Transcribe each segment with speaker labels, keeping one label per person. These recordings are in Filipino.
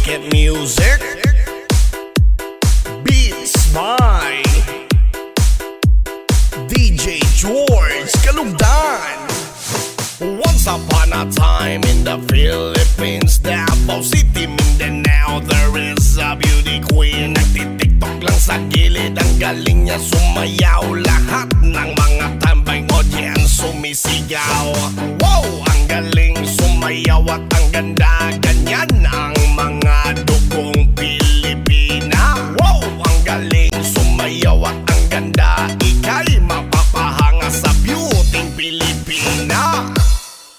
Speaker 1: Wicked Music Beats by DJ George Kalugdan. Once upon a time in the Philippines, Davao City, Mindanao, there is a beauty queen. Nagtitiktok lang sa gilid, ang galing niya sumayaw. Lahat ng mga tambay audience sumisigaw. Wow, ang galing sumayaw at ang ganda. Ganyan ang mga dugong Pilipina. Wow, ang galing sumayaw at ang ganda. Ika'y mapapahanga sa beauty Pilipina.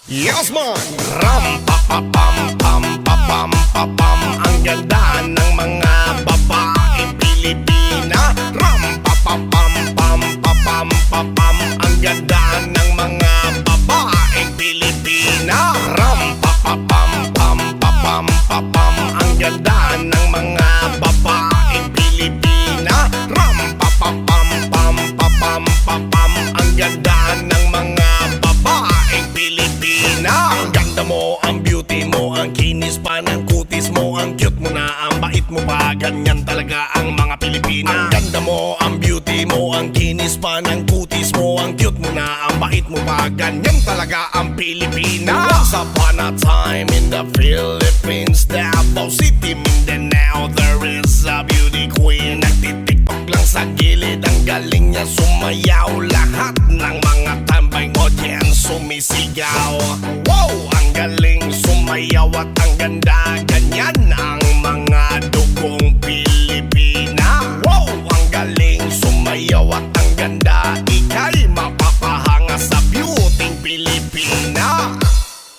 Speaker 1: Yes man! Ram pa pa pam pam pa pam pa pam. Ang ganda ng mga babaeng Pilipina. Ram pa pa pam pam pa pam pa pam. Ang ganda ng mga babaeng Pilipina. Ram pa pa pam pam pa pam pa pam. Ang ganda ng mga babaeng Pilipina. Ram pa pa pam pam pa pam pa pam. Ang ganda ng mga babaeng Pilipina. Ang ganda mo, ang beauty mo, ang kinis pa ng kutis mo, ang cute mo na, ang bait mo pa. Ganyan talaga ang mga Pilipina. Ang ganda mo, ang beauty mo, ang kinis pa ng kutis mo, ang cute mo na, ang bait mo pa. Ganyan talaga ang Pilipina. Once upon a time in the Philippines, Davao City, Mindanao, there is a beauty queen. Nagtitiktok lang sa gilid, ang galing niya sumayaw. Lahat ng mga tambay audience sumisigaw. Wow, ang galing sumayaw at ang ganda. Ganyan ang mga dugong Pilipina. Wow, ang galing sumayaw at ang ganda. Ika'y mapapahanga sa beauty Pilipina.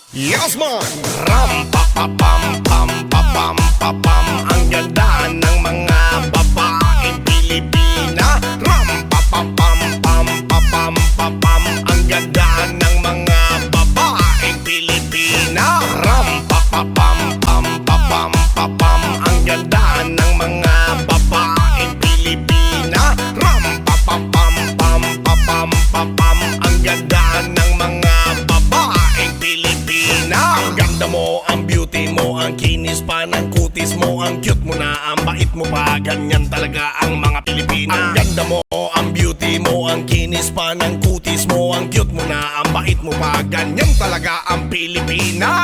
Speaker 1: Yes man! Ram pa pa pam pam pa pam pa pam. Ang ganda ng mga babaeng Pilipina. Ram pa pa pam pam pa pam pa pam. Ang ganda ng mga babaeng Pilipina. Ram pa pa pam pam pa pam pa pam. Ang ganda ng mga babaeng Pilipina. Ram pa pa pam pam pa pam pa pam. Ang ganda ng mga babaeng Pilipina. Ang ganda mo, ang beauty mo, ang kinis pa ng kutis mo, ang cute mo na, ang bait mo pa. Ganyan talaga ang mga Pilipina. Ang ganda mo, ang beauty mo, ang kinis pa ng kutis mo, ang cute mo na, ang bait mo pa. Ganyan talaga ang Pilipina.